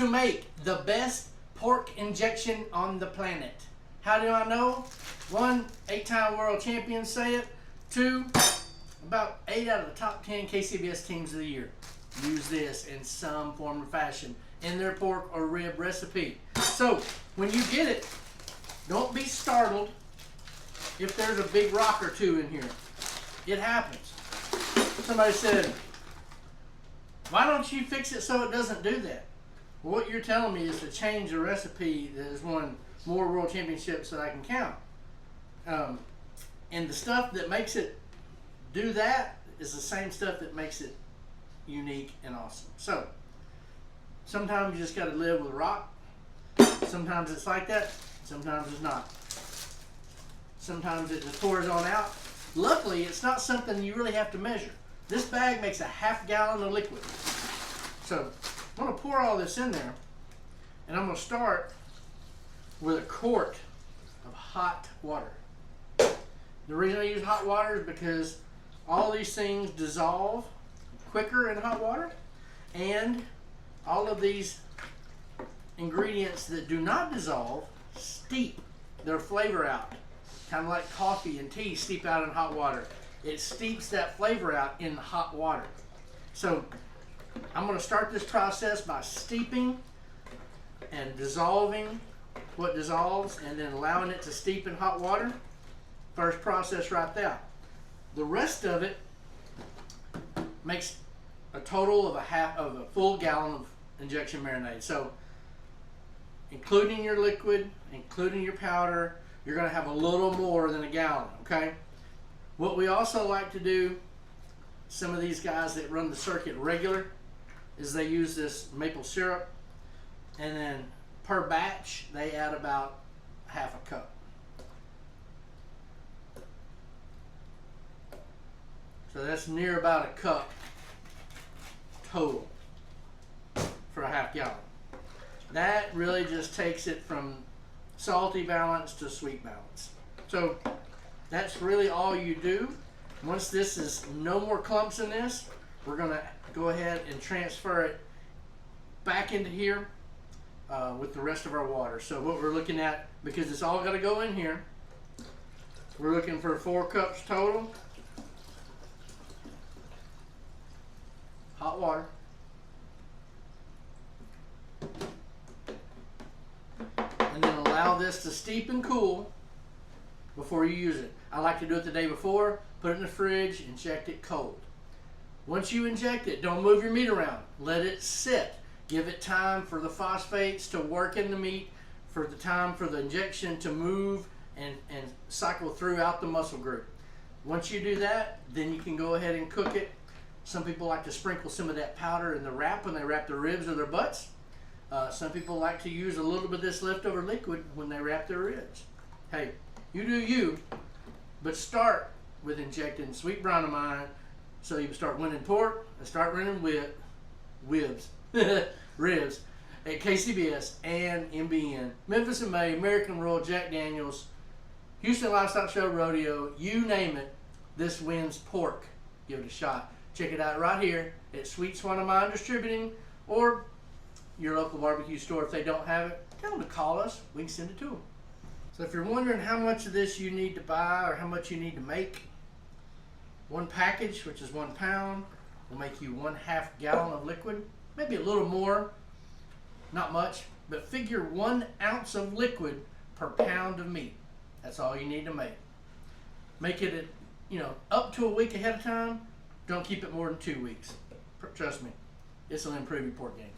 to make the best pork injection on the planet. How do I know? 1, 8-time world champions say it. 2, about 8 out of the top 10 KCBS teams of the year use this in some form or fashion in their pork or rib recipe. So when you get it, don't be startled if there's a big rock or two in here. It happens. Somebody said, why don't you fix it so it doesn't do that? Well, what you're telling me is to change a recipe that has won more world championships that I can count. And the stuff that makes it do that is the same stuff that makes it unique and awesome. So sometimes you just got to live with rock. Sometimes it's like that. Sometimes it's not. Sometimes it just pours on out. Luckily, it's not something you really have to measure. This bag makes a ½ gallon of liquid. So I'm going to pour all this in there, and I'm going to start with a quart of hot water. The reason I use hot water is because all these things dissolve quicker in hot water, and all of these ingredients that do not dissolve steep their flavor out. Kind of like coffee and tea steep out in hot water. It steeps that flavor out in hot water. So I'm going to start this process by steeping and dissolving what dissolves and then allowing it to steep in hot water. First process right there. The rest of it makes a total of a full gallon of injection marinade. So including your liquid, including your powder, you're going to have a little more than a gallon, okay? What we also like to do, some of these guys that run the circuit regular, is they use this maple syrup, and then per batch they add about ½ cup. So that's near about a cup total for a ½ gallon. That really just takes it from salty balance to sweet balance. So that's really all you do. Once this is no more clumps in this, we're going to go ahead and transfer it back into here with the rest of our water. So what we're looking at, because it's all got to go in here, we're looking for 4 cups total. Hot water. And then allow this to steep and cool before you use it. I like to do it the day before, put it in the fridge, inject it cold. Once you inject it, don't move your meat around. Let it sit. Give it time for the phosphates to work in the meat, for the time for the injection to move and cycle throughout the muscle group. Once you do that, then you can go ahead and cook it. Some people like to sprinkle some of that powder in the wrap when they wrap their ribs or their butts. Some people like to use a little bit of this leftover liquid when they wrap their ribs. Hey, you do you, but start with injecting sweet bronamine so you can start winning pork and start winning ribs at KCBS and MBN, Memphis and May, American Royal, Jack Daniels, Houston Livestock Show, Rodeo, you name it, this wins pork. Give it a shot. Check it out right here at Sweet Swan of Mine Distributing, or your local barbecue store. If they don't have it, tell them to call us. We can send it to them. So if you're wondering how much of this you need to buy or how much you need to make, one package, which is 1 pound, will make you 1/2 gallon of liquid. Maybe a little more, not much, but figure 1 ounce of liquid per pound of meat. That's all you need to make. Make it, up to a week ahead of time. Don't keep it more than 2 weeks. Trust me, this will improve your pork game.